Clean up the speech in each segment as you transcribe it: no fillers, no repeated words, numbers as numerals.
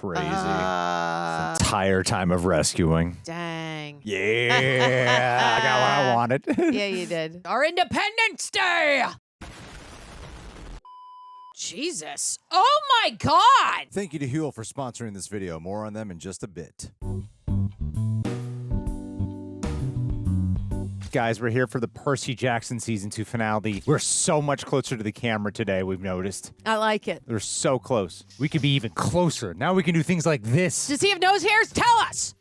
Crazy. This entire time of rescuing. Dang. Yeah, I got what I wanted. Yeah, you did. Our Independence Day! Jesus. Oh my God! Thank you to HUEL for sponsoring this video. More on them in just a bit. Guys, we're here for the Percy Jackson Season 2 finale. We're so much closer to the camera today, we've noticed. I like it. We're so close. We could be even closer. Now we can do things like this. Does he have nose hairs? Tell us!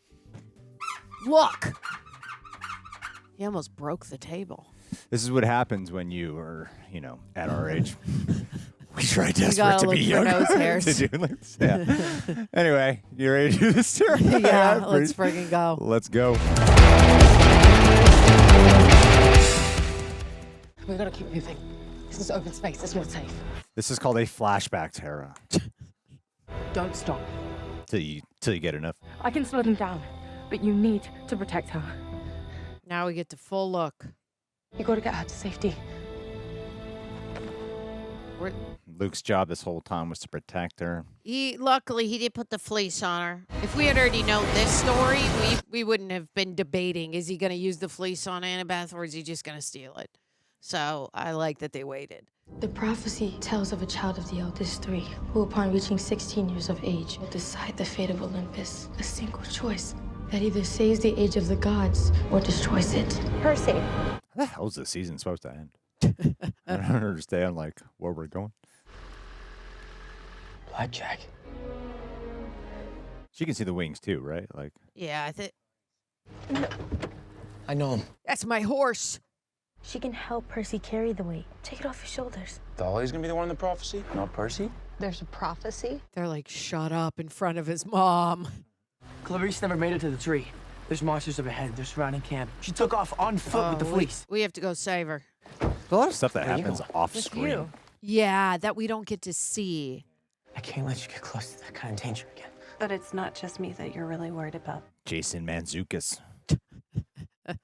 Look! He almost broke the table. This is what happens when you are, you know, at our age. We try desperate to be younger. Nose hairs. To do this. Yeah. Anyway, you ready to do this, Tara? Yeah, let's friggin' go. Let's go. We gotta keep moving. This is open space. It's not safe. This is called a flashback, Tara. Don't stop. Till you get enough. I can slow them down, but you need to protect her. Now we get the full look. You gotta get her to safety. Luke's job this whole time was to protect her. Luckily, he did put the fleece on her. If we had already known this story, we wouldn't have been debating, is he going to use the fleece on Annabeth or is he just going to steal it? So I like that they waited. The prophecy tells of a child of the eldest three, who upon reaching 16 years of age will decide the fate of Olympus. A single choice that either saves the age of the gods or destroys it. Percy. How the hell is this season supposed to end? I don't understand, like, where we're going. Blackjack. She can see the wings too, right? Like. Yeah, I think I know him. that's my horse. She can help Percy carry the weight. Take it off your shoulders. Thalia's gonna be the one in the prophecy, not Percy. There's a prophecy? They're like, shut up in front of his mom. Clarisse never made it to the tree. There's monsters up ahead. They're surrounding camp. She took off on foot with the fleece. We have to go save her. There's a lot of stuff that happens off With screen. you. Yeah, that we don't get to see. I can't let you get close to that kind of danger again. But it's not just me that you're really worried about. Jason Mantzoukas. Do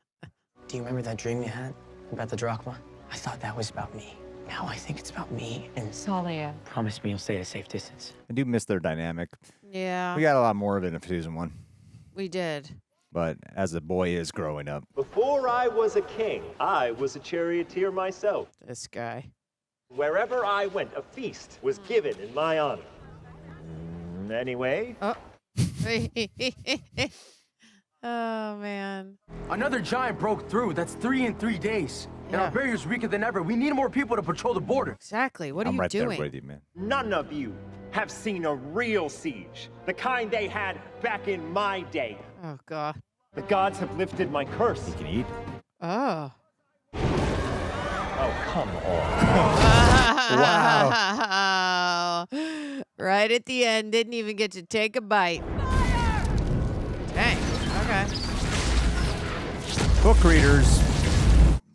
you remember that dream you had about the drachma? I thought that was about me. Now I think it's about me and Thalia. promise me you'll stay at a safe distance. I do miss their dynamic. Yeah, We got a lot more of it in season 1. we did. But as a boy is growing up. Before I was a king, I was a charioteer myself. This guy. Wherever I went, a feast was given in my honor. Anyway. Oh. Oh, man. Another giant broke through. That's 3 in 3 days. And Yeah. our barrier's weaker than ever. We need more people to patrol the border. Exactly. What are I'm you right doing? there with you, man. None of you have seen a real siege, the kind they had back in my day. Oh, God. The gods have lifted my curse. You can eat. Oh. Oh, come on. Wow. Right at the end, didn't even get to take a bite. Dang. Okay. Book readers,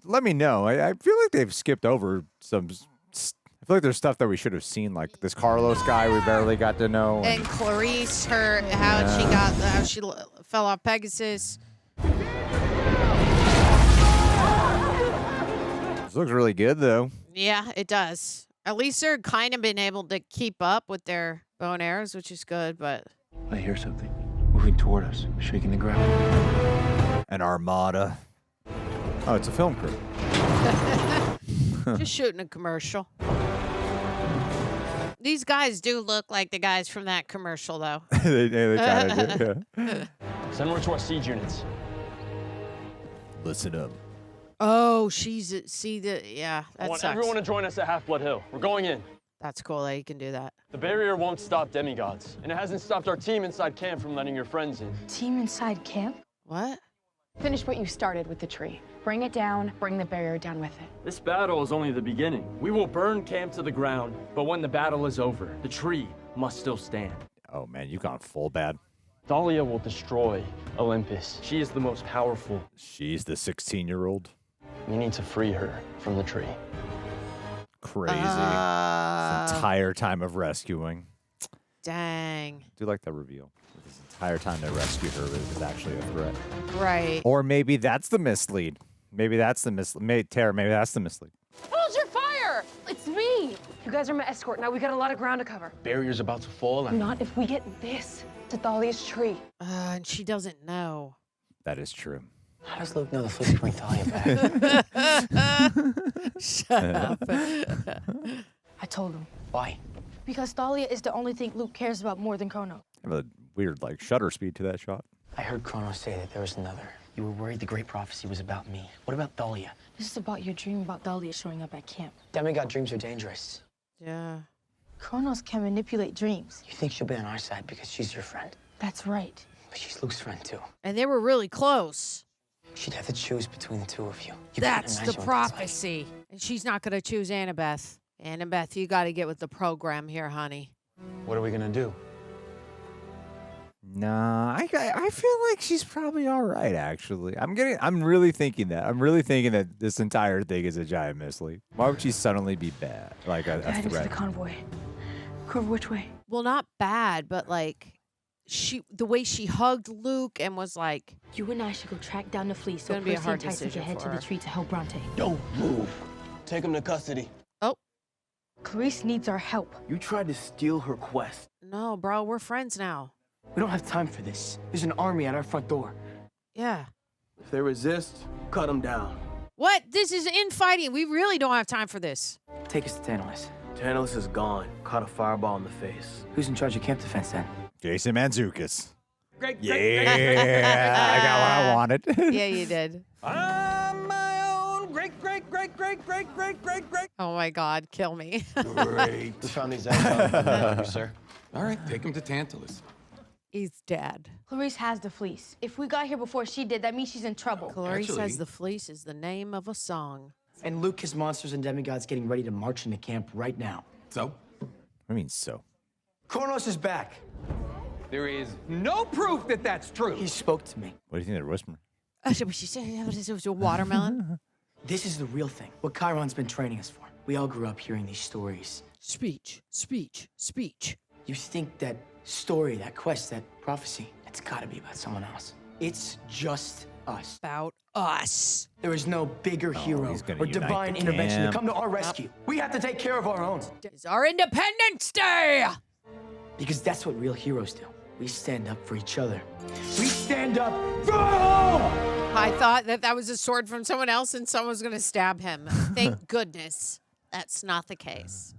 let me know. I feel like they've skipped over some. I feel like there's stuff that we should have seen, like this Carlos guy we barely got to know. And Clarisse, how she fell off Pegasus. This looks really good, though. Yeah, it does. At least they're kind of been able to keep up with their bow and arrows, which is good, but. I hear something moving toward us, shaking the ground. An armada. Oh, it's a film crew. Just shooting a commercial. These guys do look like the guys from that commercial, though. they kind of do. Yeah. Send word to our siege units. Listen up. Oh, yeah, I that want sucks. everyone to join us at Half-Blood Hill. We're going in. That's cool that you can do that. The barrier won't stop demigods, and it hasn't stopped our team inside camp from letting your friends in. Team inside camp? What? Finish what you started with the tree. Bring it down, bring the barrier down with it. This battle is only the beginning. We will burn camp to the ground, but when the battle is over, the tree must still stand. Oh, man, you gone full bad. Thalia will destroy Olympus. She is the most powerful. She's the 16-year-old. We need to free her from the tree. Crazy. This entire time of rescuing. Dang. I do like that reveal. This entire time they rescued her is actually a threat. Right. Or maybe that's the mislead. Maybe that's the mislead. Tara, maybe that's the mislead. Hold your fire! It's me! You guys are my escort. Now we got a lot of ground to cover. Barrier's about to fall and... Not if we get this to Thalia's tree. And she doesn't know. That is true. How does Luke know the fleece bring Thalia back? Shut up. I told him. Why? Because Thalia is the only thing Luke cares about more than Cronos. I have a weird, like, shutter speed to that shot. I heard Cronos say that there was another. You were worried the great prophecy was about me. What about Thalia? This is about your dream about Thalia showing up at camp. Demigod dreams are dangerous. Yeah. Cronos can manipulate dreams. You think she'll be on our side because she's your friend. That's right. But she's Luke's friend, too. And they were really close. She'd have to choose between the two of you. You That's can't the imagine what that's like. prophecy. And she's not going to choose Annabeth. Annabeth, you got to get with the program here, honey. What are we gonna do? Nah, I feel like she's probably all right, actually. I'm really thinking that. I'm really thinking that this entire thing is a giant mislead. Why would she suddenly be bad? Like a Guide us to the threat? convoy. Cover which way? Well, not bad, but like the way she hugged Luke and was like, You and I should go track down the fleece so Gonna be a Percy hard and Tyson decision can head for to the her. tree to help Bronte. Don't move. Take him to custody. oh, Clarisse needs our help. You tried to steal her quest. no, bro, we're friends now. We don't have time for this. There's an army at our front door. Yeah. If they resist, cut them down. What? This is infighting. We really don't have time for this. Take us to Tantalus. Tantalus is gone. Caught a fireball in the face. Who's in charge of camp defense then? Jason Mantzoukas. Great, Yeah, I got what I wanted. Yeah, you did. I'm my own great. Oh my God, kill me. Great. We found these eggs, sir. All right, take him to Tantalus. He's dead. Clarisse has the fleece. If we got here before she did, that means she's in trouble. Clarisse says the fleece is the name of a song. And Luke, his monsters and demigods getting ready to march into camp right now. So? I mean, so. Cronos is back. There is no proof that that's true. He spoke to me. What do you think they're whispering? She said it was a watermelon. This is the real thing. What Chiron's been training us for. We all grew up hearing these stories. Speech, speech, speech. You think that story, that quest, that prophecy, it's gotta be about someone else. It's just us. About us. There is no bigger hero he's gonna or unite divine the intervention to camp. come to our rescue. We have to take care of our own. It's our Independence Day. Because that's what real heroes do. We stand up for each other. We stand up for home! I thought that was a sword from someone else and someone was going to stab him. Thank goodness that's not the case.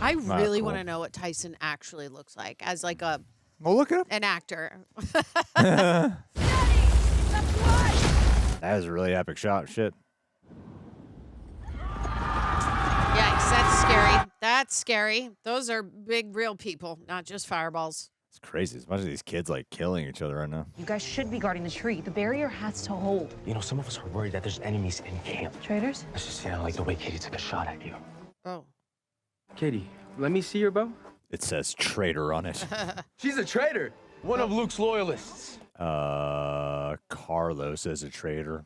I really cool. want to know what Tyson actually looks like as like a Well, look it up. an actor. That was a really epic shot. Shit. Yikes, that's scary. That's scary. Those are big, real people, not just fireballs. It's crazy. As much as these kids like killing each other right now. You guys should be guarding the tree. The barrier has to hold. You know, some of us are worried that there's enemies in camp. Traitors? Let's just say I like the way Katie took a shot at you. Oh. Katie, let me see your bow. It says traitor on it. She's a traitor. One of Luke's loyalists. Carlos is a traitor.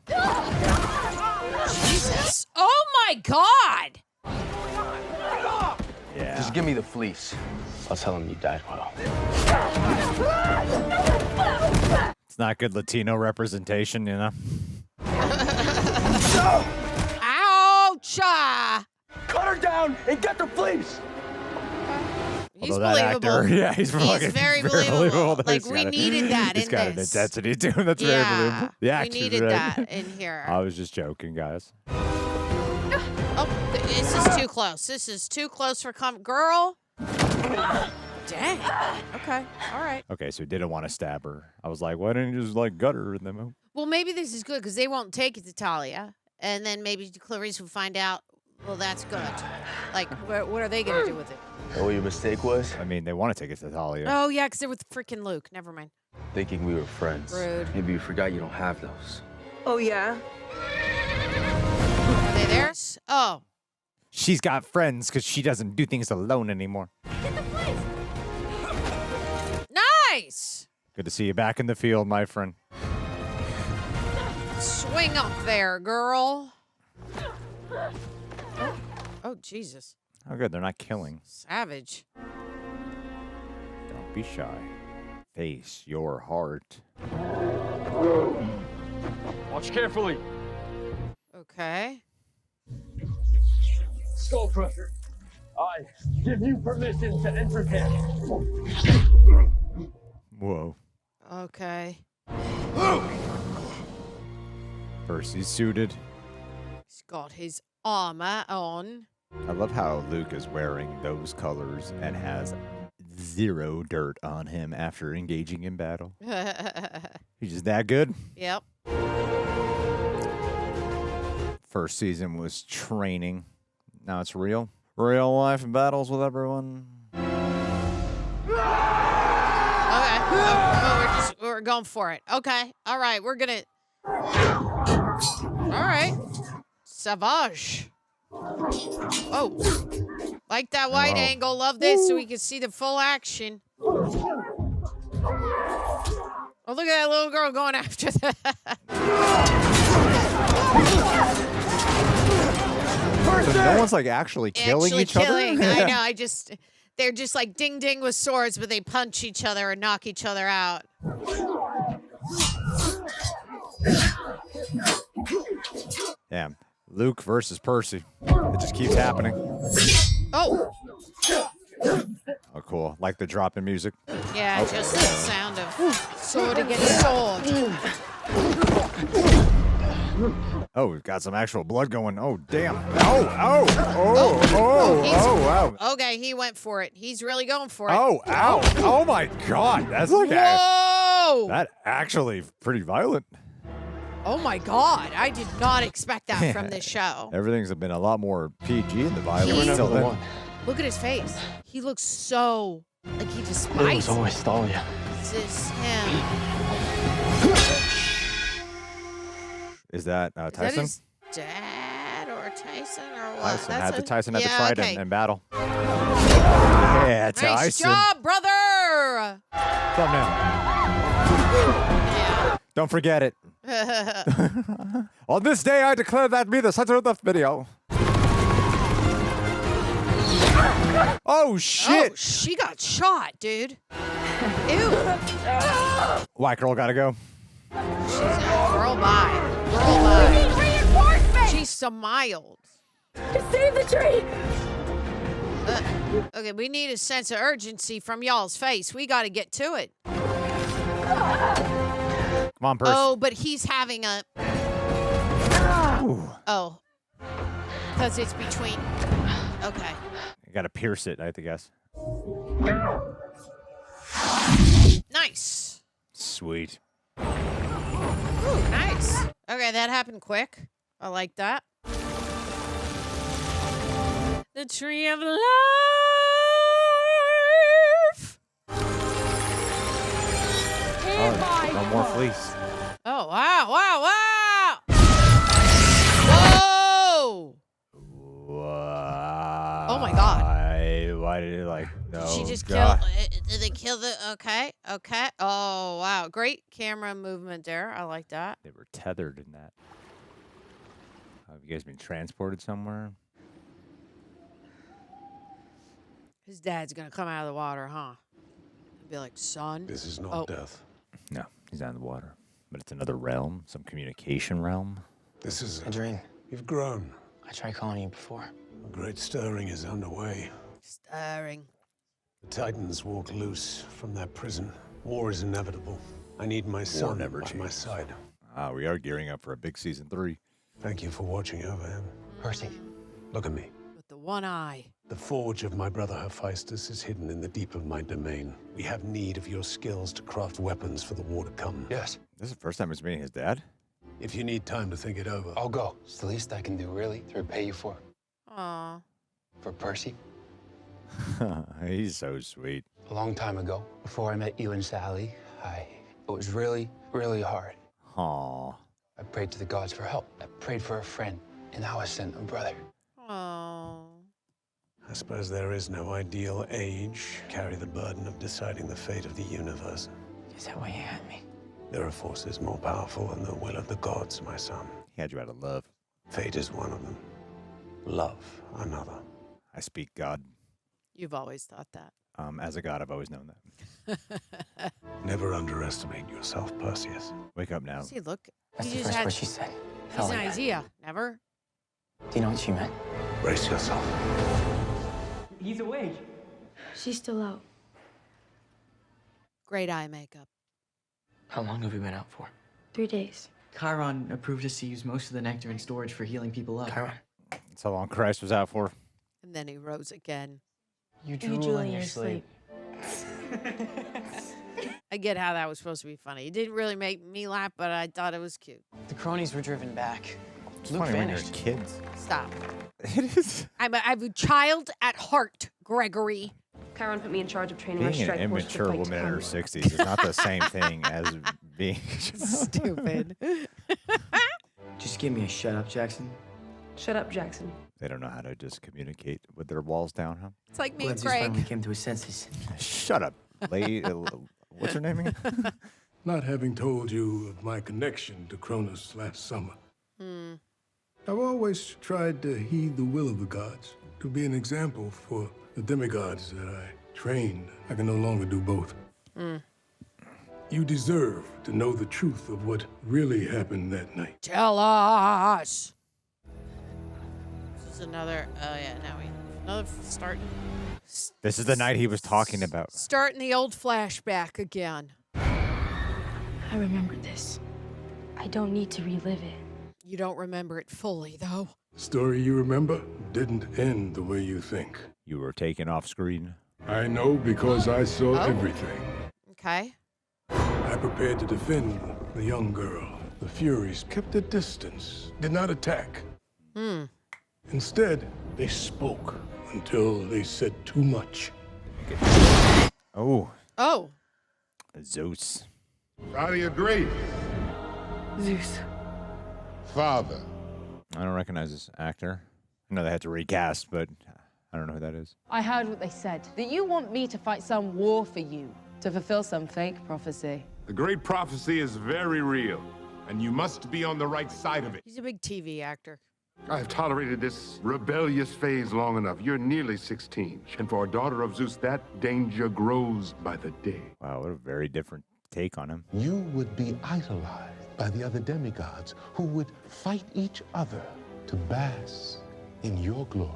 Jesus. Oh my God. Yeah. Just give me the fleece. I'll tell him you died well. It's not good Latino representation, you know? Ouch. Cut her down and get the fleece. He's Although that believable. actor, yeah, he's fucking very believable. Like, He's we got needed that He's in got this. an intensity to him that's very Yeah, believable. The we actor's needed right. that in here. I was just joking, guys. Oh, this is too close. This is too close for girl. Dang. Okay. All right. Okay, so he didn't want to stab her. I was like, why didn't you just like gut her in the movie? Well, maybe this is good because they won't take it to Thalia, and then maybe Clarisse will find out. Well, that's good. Like, what are they gonna do with it? Know what your mistake was? I mean, they want to take it to Thalia. Oh yeah, because they're with freaking Luke. Never mind. Thinking we were friends. Rude. Maybe you forgot you don't have those. Oh, yeah? Are they there? Oh. She's got friends because she doesn't do things alone anymore. Nice. Good to see you back in the field, my friend. Swing up there, girl. Oh, Jesus. Oh, good. They're not killing. Savage. Don't be shy. Face your heart. Watch carefully. Okay. Skull Crusher, I give you permission to enter camp. Whoa. Okay. Percy's suited. He's got his armor on. I love how Luke is wearing those colors and has 0 dirt on him after engaging in battle. He's just that good. Yep. First season was training. Now it's real. Real life battles with everyone. Okay. We're going for it. Okay. All right. We're gonna. All right. Savage. Oh. Like that wide angle. Love this so we can see the full action. Oh, look at that little girl going after that. So no one's like actually killing each other? I know. They're just like ding ding with swords, but they punch each other and knock each other out. Damn. Luke versus Percy. It just keeps happening. Oh. Oh, cool. Like the drop in music. Yeah, just the sound of sword against sword. Oh, we've got some actual blood going. Oh, damn. Wow. Okay, he went for it. He's really going for it. Oh, ow. Oh, my God. That's like Whoa! that actually pretty violent. Oh, my God. I did not expect that from this show. Everything's been a lot more PG in the violence. Until then. Look at his face. He looks so like he It despises was always Thalia. This is him. Is that Tyson? Is that his dad or Tyson or what? Tyson had the Trident okay. in battle. Yeah, Tyson. Nice job, brother. Thumbnail. Don't forget it. On this day, I declare that be the center of the video. Oh, shit. Oh, she got shot, dude. Ew. White girl gotta go. She's a girl bye. Girl bye. Reinforcement! She smiled. Save the tree! Okay, we need a sense of urgency from y'all's face. We got to get to it. Come on, Percy. Oh, but he's having a... Oh. Because it's between... Okay. You gotta pierce it, I guess. Nice. Sweet. Ooh, nice. Okay, that happened quick. I like that. The tree of life. Oh, no more fleece. Oh, wow, wow, wow. Whoa. Oh, my God. Why did it like... No, She just God. killed... Did they kill the... Okay. Oh, wow. Great camera movement there. I like that. They were tethered in that. Have you guys been transported somewhere? His dad's going to come out of the water, huh? He'll be like, son. This is not death. No, he's out in the water. But it's another realm, some communication realm. This is A dream. You've grown. I tried calling you before. A great stirring is underway. Stirring. The Titans walk loose from their prison. War is inevitable. I need my son never by my side. Ah, we are gearing up for a big season 3. Thank you for watching over him. Percy. Look at me. With the one eye. The forge of my brother Hephaestus is hidden in the deep of my domain. We have need of your skills to craft weapons for the war to come. Yes. This is the first time he's meeting his dad? If you need time to think it over. I'll go. It's the least I can do, really, to repay you for. Aw. For Percy. He's so sweet. A long time ago, before I met you and Sally, it was really, really hard. Aw. I prayed to the gods for help. I prayed for a friend, and now I sent a brother. Oh. I suppose there is no ideal age. Carry the burden of deciding the fate of the universe. Is that why you had me? There are forces more powerful than the will of the gods, my son. He had you out of love. Fate is one of them. Love, another. I speak God. You've always thought that. As a god, I've always known that. Never underestimate yourself, Perseus. Wake up now. See, look. That's He the just first had word she said. He's an Thalia. idea. Never Do you know what she meant? Brace yourself. He's awake. She's still out. Great eye makeup. How long have we been out for? 3 days. Chiron approved us to use most of the nectar in storage for healing people up. Chiron? That's how long Christ was out for. And then he rose again. You drool in your sleep. I get how that was supposed to be funny. It didn't really make me laugh, but I thought it was cute. The cronies were driven back. It's Luke funny when you're vanished. kids. Stop. It is. I'm a child at heart, Gregory. Chiron put me in charge of training Being our an strike force for immature the fight woman to in her come. 60s is not the same thing as being Stupid. Just give me a shut up, Jackson. Shut up, Jackson. They don't know how to just communicate with their walls down, huh? It's like me Glad and Zeus finally Greg. came to his senses. Shut up, lady. What's her name again? Not having told you of my connection to Cronos last summer, Hmm. I've always tried to heed the will of the gods, to be an example for the demigods that I trained. I can no longer do both. Hmm. You deserve to know the truth of what really happened that night. Tell us. This is another. Oh yeah, now we another starting. This is the night he was talking about. Starting the old flashback again. I remember this. I don't need to relive it. You don't remember it fully, though. The story you remember didn't end the way you think. You were taken off screen. I know because I saw everything. Okay. I prepared to defend the young girl. The Furies kept a distance, did not attack. Hmm. Instead, they spoke until they said too much. Oh. Oh. Zeus. Thalia Grace. Zeus. Father. I don't recognize this actor. I know they had to recast, but I don't know who that is. I heard what they said. That you want me to fight some war for you, to fulfill some fake prophecy. The great prophecy is very real, and you must be on the right side of it. He's a big TV actor. I've tolerated this rebellious phase long enough. You're nearly 16, and for a daughter of Zeus, that danger grows by the day. Wow, what a very different take on him. You would be idolized by the other demigods who would fight each other to bask in your glory.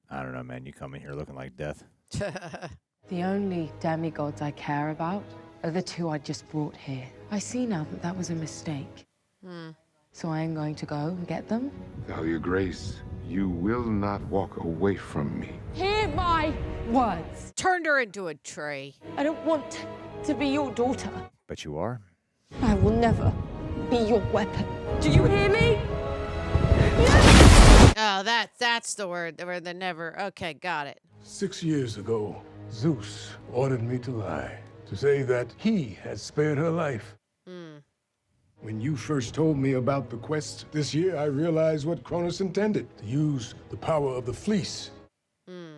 I don't know, man. You come in here looking like death. The only demigods I care about are the two I just brought here. I see now that that was a mistake. Hmm. So I am going to go and get them. Thalia Grace, you will not walk away from me. Hear my words. Turned her into a tree. I don't want to be your daughter. But you are. I will never be your weapon. Do you hear me? Oh, that's the word. Where the never. Okay, got it. 6 years ago, Zeus ordered me to lie, to say that he had spared her life. Hmm. When you first told me about the quest this year, I realized what Cronos intended, to use the power of the fleece Hmm.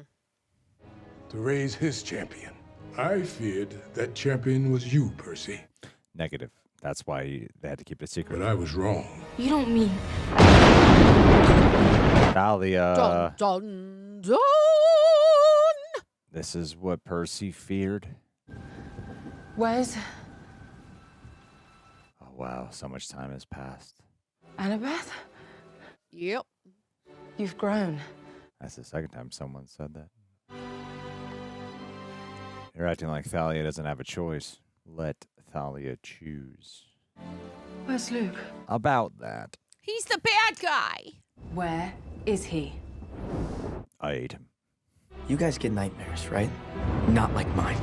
to raise his champion. I feared that champion was you, Percy. Negative. That's why they had to keep it secret. But I was wrong. You don't mean. Thalia. Dun, dun, dun. This is what Percy feared. Where's Oh, wow. So much time has passed. Annabeth? Yep. You've grown. That's the second time someone said that. You're acting like Thalia doesn't have a choice. Let Thalia choose. Where's Luke? About that. He's the bad guy. Where is he? I ate him. You guys get nightmares, right? Not like mine.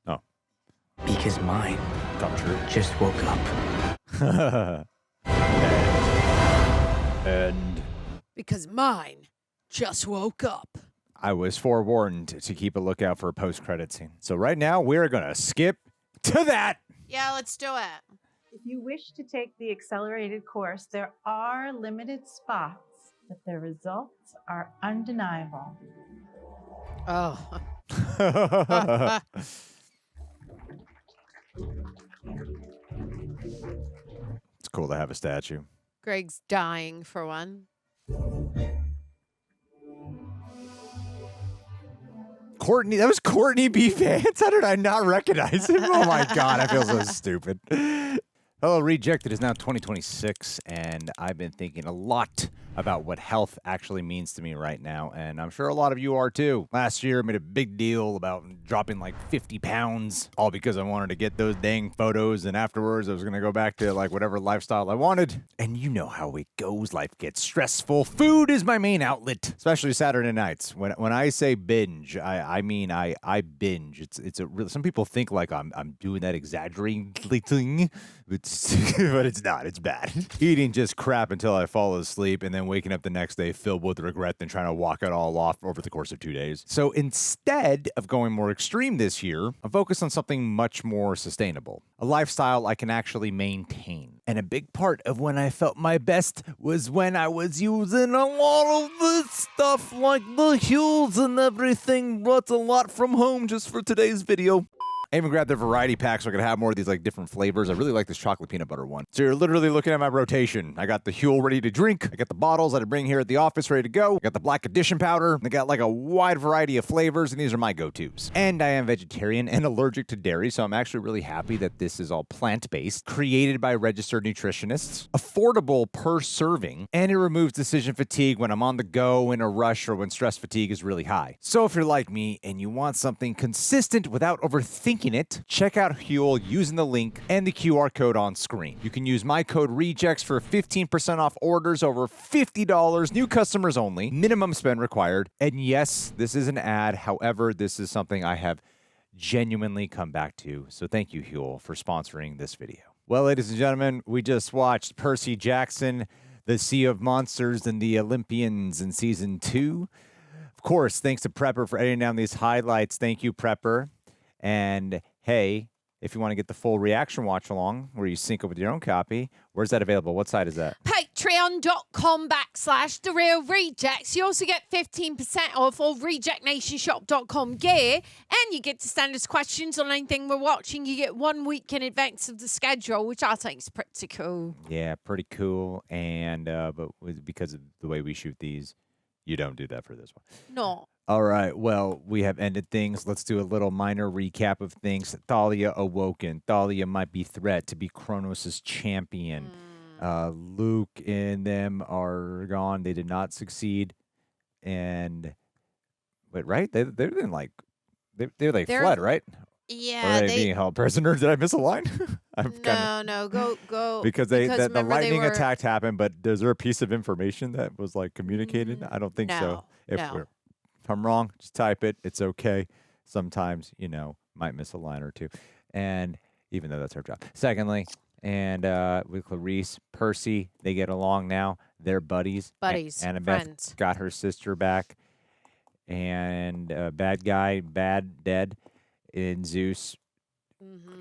Oh. Because mine Come true. just woke up. And Because mine just woke up. I was forewarned to keep a lookout for a post-credit scene. So right now, we're going to skip to that. Yeah, let's do it. If you wish to take the accelerated course, there are limited spots, but the results are undeniable. Oh. It's cool to have a statue. Greg's dying for one. Courtney, that was Courtney B. Vance. How did I not recognize him? Oh my God, I feel so stupid. Hello, Reject. It is now 2026, and I've been thinking a lot about what health actually means to me right now, and I'm sure a lot of you are too. Last year, I made a big deal about dropping like 50 pounds, all because I wanted to get those dang photos, and afterwards I was going to go back to like whatever lifestyle I wanted. And you know how it goes. Life gets stressful. Food is my main outlet, especially Saturday nights. When I say binge, I mean I binge. It's a real. Some people think like I'm doing that exaggerating thing, but it's not. It's bad. Eating just crap until I fall asleep, and then waking up the next day filled with regret and trying to walk it all off over the course of 2 days. So instead of going more extreme this year, I'm focused on something much more sustainable, a lifestyle I can actually maintain. And a big part of when I felt my best was when I was using a lot of this stuff like the HUELs and everything, brought a lot from home just for today's video. I even grabbed the variety pack so I could have more of these like different flavors. I really like this chocolate peanut butter one. So you're literally looking at my rotation. I got the HUEL ready to drink. I got the bottles that I bring here at the office ready to go. I got the black addition powder. I got like a wide variety of flavors, and these are my go-tos. And I am vegetarian and allergic to dairy, so I'm actually really happy that this is all plant-based, created by registered nutritionists, affordable per serving, and it removes decision fatigue when I'm on the go, in a rush, or when stress fatigue is really high. So if you're like me and you want something consistent without overthinking it, check out HUEL using the link and the QR code on screen. You can use my code REJECTS for 15% off orders over $50, new customers only, minimum spend required. And yes, this is an ad. However, this is something I have genuinely come back to. So thank you, HUEL, for sponsoring this video. Well, ladies and gentlemen, we just watched Percy Jackson, The Sea of Monsters, and the Olympians in Season 2. Of course, thanks to Prepper for editing down these highlights. Thank you, Prepper. And hey, if you want to get the full reaction watch along where you sync up with your own copy, where's that available? What site is that? Patreon.com/TheRealRejects. You also get 15% off all RejectNationShop.com gear, and you get to send us questions on anything we're watching. You get 1 week in advance of the schedule, which I think is pretty cool. Yeah, pretty cool. And but because of the way we shoot these, you don't do that for this one. No. All right, well, we have ended things. Let's do a little minor recap of things. Thalia awoken. Thalia might be threat to be Cronos' champion. Luke and them are gone. They did not succeed. And wait, right? They didn't like they fled, right? Yeah, or are they being held prisoner? Did I miss a line? No, go. Because the lightning attack happened, but is there a piece of information that was like communicated? I don't think so. If I'm wrong, just type it. It's okay. Sometimes, might miss a line or two. And even though that's her job. Secondly, and with Clarisse, Percy, they get along now. They're buddies. Annabeth friends. Got her sister back. And bad guy, bad dead in Zeus.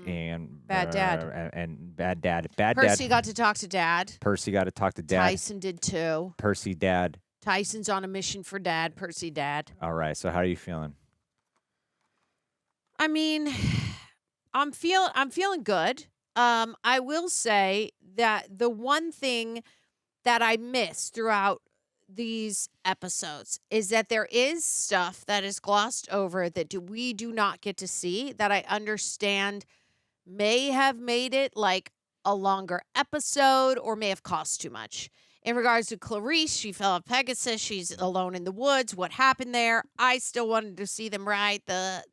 And bad dad. And bad dad. Percy got to talk to dad. Percy got to talk to dad. Tyson did too. Percy dad. Tyson's on a mission for dad. Percy dad. All right. So how are you feeling? I mean, I'm feeling good. I will say that the one thing that I miss throughout these episodes is that there is stuff that is glossed over that we do not get to see, that I understand may have made it like a longer episode or may have cost too much. In regards to Clarisse, she fell off Pegasus. She's alone in the woods. What happened there? I still wanted to see them ride the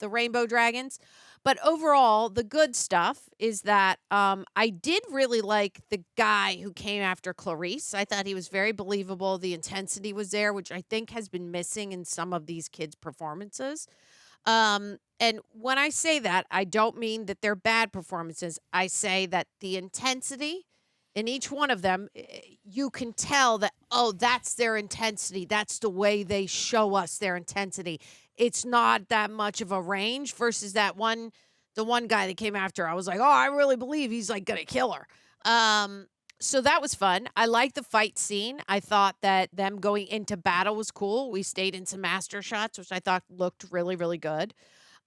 rainbow dragons. But overall, the good stuff is that I did really like the guy who came after Clarisse. I thought he was very believable. The intensity was there, which I think has been missing in some of these kids' performances. And when I say that, I don't mean that they're bad performances. I say that the intensity in each one of them, you can tell that, that's their intensity. That's the way they show us their intensity. It's not that much of a range versus the one guy that came after her. I was like, I really believe he's like going to kill her. So that was fun. I liked the fight scene. I thought that them going into battle was cool. We stayed in some master shots, which I thought looked really, really good.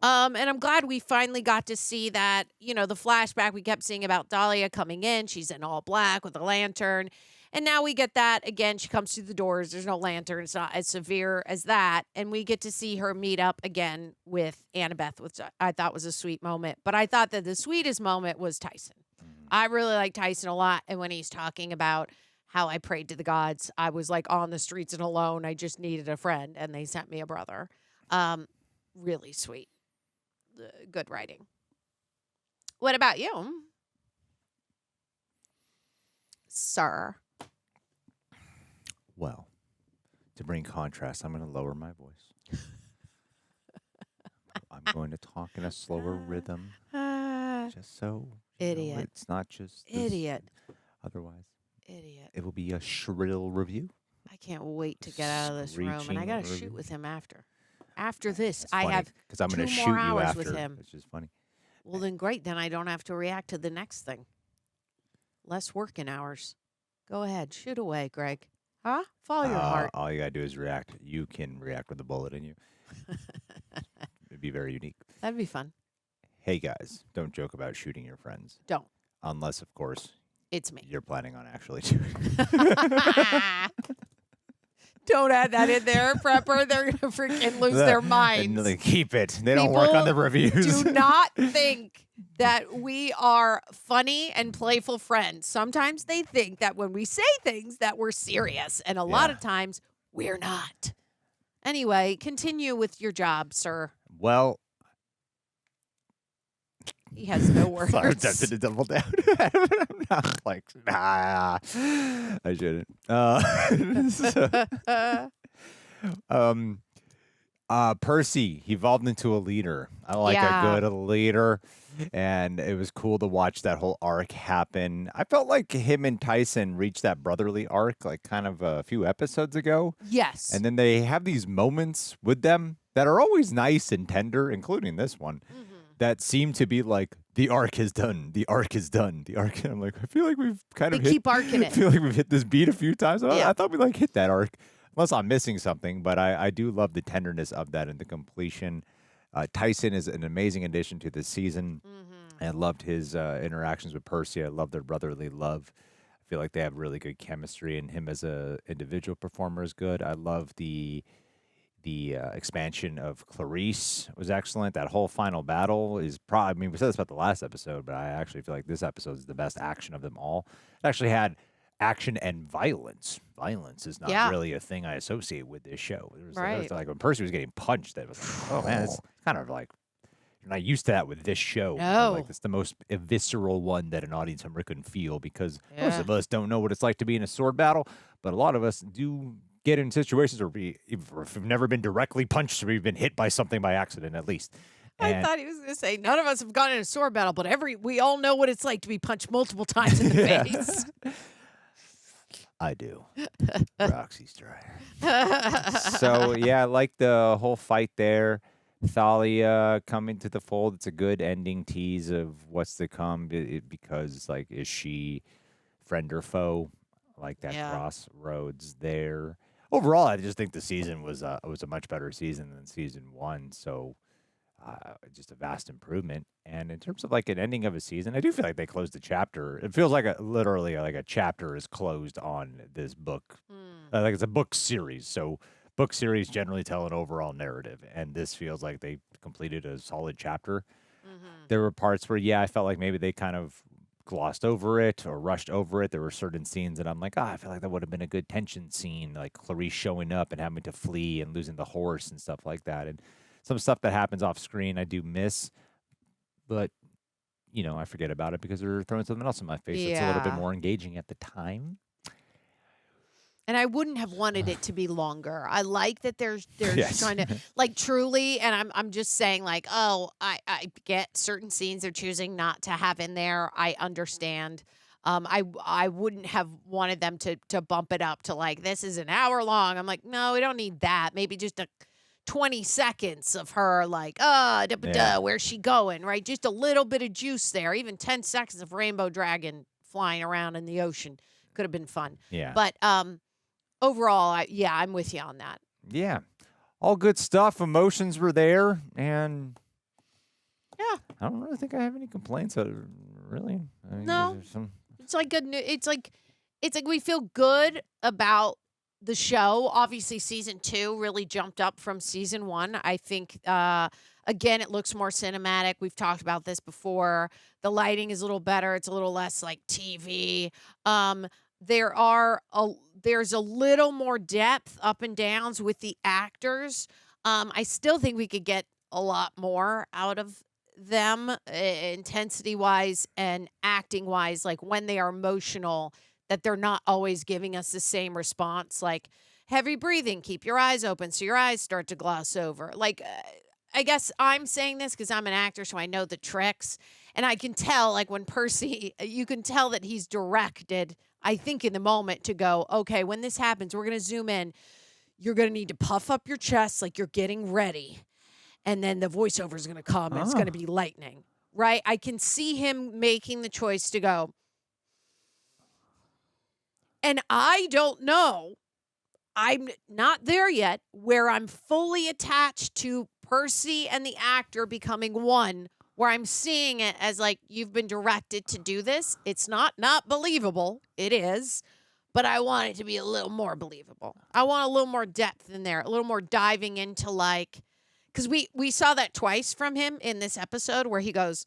And I'm glad we finally got to see that, the flashback we kept seeing about Thalia coming in. She's in all black with a lantern. And now we get that again. She comes through the doors. There's no lantern. It's not as severe as that. And we get to see her meet up again with Annabeth, which I thought was a sweet moment. But I thought that the sweetest moment was Tyson. I really like Tyson a lot. And when he's talking about how I prayed to the gods, I was like on the streets and alone. I just needed a friend, and they sent me a brother. Really sweet. Good writing. What about you, sir? Well, to bring contrast, I'm going to lower my voice. I'm going to talk in a slower rhythm, just so Idiot. It's not just Idiot. Otherwise, Idiot. it will be a shrill review. I can't wait to get out of this room, and I Screeching got to review. shoot with him after. After this, That's I funny, have 'cause I'm 2 gonna more shoot you hours after, with him. which is funny. Well, then great. Then I don't have to react to the next thing. Less working hours. Go ahead. Shoot away, Greg. Huh? Follow your heart. All you got to do is react. You can react with a bullet in you. It'd be very unique. That'd be fun. Hey, guys, don't joke about shooting your friends. Don't. Unless, of course, it's me. You're planning on actually shooting. Don't add that in there, prepper. They're going to freaking lose their minds. And they keep it. They don't work on the reviews. Do not think that we are funny and playful friends. Sometimes they think that when we say things that we're serious, and a lot of times we're not. Anyway, continue with your job, sir. Well, he has no words. I'm tempted to double down. I'm not like, nah, I shouldn't. Percy, he evolved into a leader. I like a good leader. And it was cool to watch that whole arc happen. I felt like him and Tyson reached that brotherly arc like kind of a few episodes ago. Yes. And then they have these moments with them that are always nice and tender, including this one, that seem to be like, the arc is done. The arc is done. The arc. I'm like, I feel like we've kind of keep arcing it. I feel like we've hit this beat a few times. I thought we like hit that arc. Unless I'm missing something, but I do love the tenderness of that and the completion. Tyson is an amazing addition to this season. I loved his interactions with Percy. I love their brotherly love. I feel like they have really good chemistry, and him as a individual performer is good. I love the expansion of Clarisse was excellent. That whole final battle is probably, I mean, we said this about the last episode, but I actually feel like this episode is the best action of them all. It actually had action and violence. Violence is not really a thing I associate with this show. There was like when Percy was getting punched, that was like, oh man, it's kind of like, you're not used to that with this show. No. Like, it's the most visceral one that an audience member can feel, because most of us don't know what it's like to be in a sword battle, but a lot of us do get in situations where if we've never been directly punched, or we've been hit by something by accident at least. I thought he was going to say, none of us have gone in a sword battle, but we all know what it's like to be punched multiple times in the face. I do. Roxy Strider. So, yeah, I like the whole fight there. Thalia coming to the fold. It's a good ending tease of what's to come, because, like, is she friend or foe? I like that crossroads there. Overall, I just think the season was a much better season than season 1. So, just a vast improvement. And in terms of like an ending of a season, I do feel like they closed the chapter. It feels like literally like a chapter is closed on this book. Like it's a book series. So book series generally tell an overall narrative, and this feels like they completed a solid chapter. There were parts where, I felt like maybe they kind of glossed over it or rushed over it. There were certain scenes that I'm like, I feel like that would have been a good tension scene, like Clarisse showing up and having to flee and losing the horse and stuff like that. And some stuff that happens off screen I do miss, but, I forget about it because they're throwing something else in my face. It's a little bit more engaging at the time. And I wouldn't have wanted it to be longer. I like that they're Yes. trying to, like, truly, and I'm just saying, like, oh, I get certain scenes they're choosing not to have in there. I understand. I wouldn't have wanted them to bump it up to, like, this is an hour long. I'm like, no, we don't need that. Maybe just 20 seconds of her, like, where's she going, right? Just a little bit of juice there. Even 10 seconds of Rainbow Dragon flying around in the ocean could have been fun. Yeah. But overall, I'm with you on that. Yeah. All good stuff. Emotions were there. And I don't really think I have any complaints. Really? I mean, No. there's some... It's like good news. It's like we feel good about the show. Obviously, season 2 really jumped up from season 1. I think, again, it looks more cinematic. We've talked about this before. The lighting is a little better. It's a little less like TV. There's a little more depth up and downs with the actors. I still think we could get a lot more out of them, intensity-wise and acting-wise, like when they are emotional, that they're not always giving us the same response, like heavy breathing, keep your eyes open so your eyes start to gloss over. Like, I guess I'm saying this because I'm an actor, so I know the tricks. And I can tell, like, when Percy, you can tell that he's directed, I think, in the moment to go, okay, when this happens, we're going to zoom in. You're going to need to puff up your chest like you're getting ready. And then the voiceover is going to come, and it's going to be lightning, right? I can see him making the choice to go. And I don't know, I'm not there yet, where I'm fully attached to Percy and the actor becoming one, where I'm seeing it as like, you've been directed to do this. It's not believable. It is. But I want it to be a little more believable. I want a little more depth in there, a little more diving into, like, because we saw that twice from him in this episode where he goes,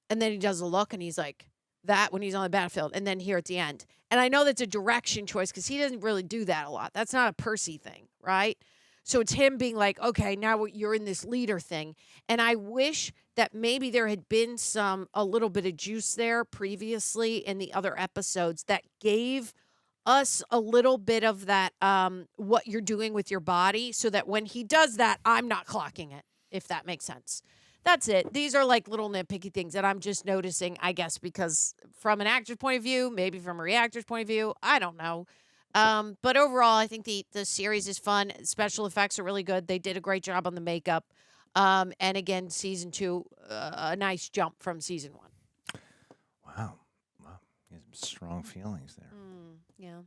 and then he does a look and he's like, that when he's on the battlefield, and then here at the end. And I know that's a direction choice because he doesn't really do that a lot. That's not a Percy thing, right? So it's him being like, okay, now you're in this leader thing. And I wish that maybe there had been a little bit of juice there previously in the other episodes that gave us a little bit of that, what you're doing with your body, so that when he does that, I'm not clocking it, if that makes sense. That's it. These are like little nitpicky things that I'm just noticing, I guess, because from an actor's point of view, maybe from a reactor's point of view, I don't know. But overall, I think the series is fun. Special effects are really good. They did a great job on the makeup. And again, season 2, a nice jump from season 1. Wow. You have some strong feelings there. Yeah.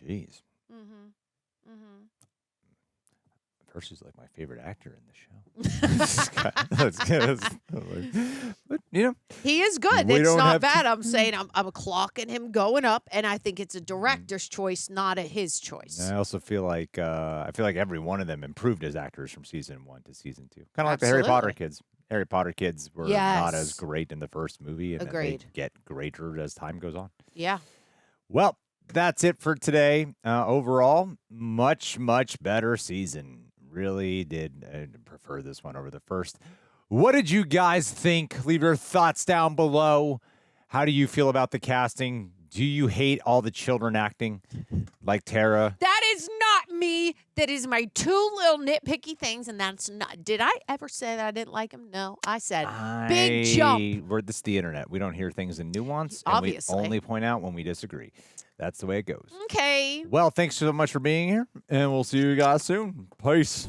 Jeez. Mm-hmm. Percy's like my favorite actor in the show. That's good. But, you know. He is good. It's not bad. I'm saying I'm clocking him going up, and I think it's a director's choice, not his choice. I also feel like every one of them improved as actors from season 1 to season 2. Kind of like the Harry Potter kids. Harry Potter kids were not as great in the first movie, and then they get greater as time goes on. Yeah. Well, that's it for today. Overall, much, much better season. Really did prefer this one over the first. What did you guys think? Leave your thoughts down below. How do you feel about the casting? Do you hate all the children acting like Tara? That is not me. That is my 2 little nitpicky things, and that's not. Did I ever say that I didn't like them? No, I said big jump. This is the internet. We don't hear things in nuance. Obviously. And we only point out when we disagree. That's the way it goes. Okay. Well, thanks so much for being here, and we'll see you guys soon. Peace.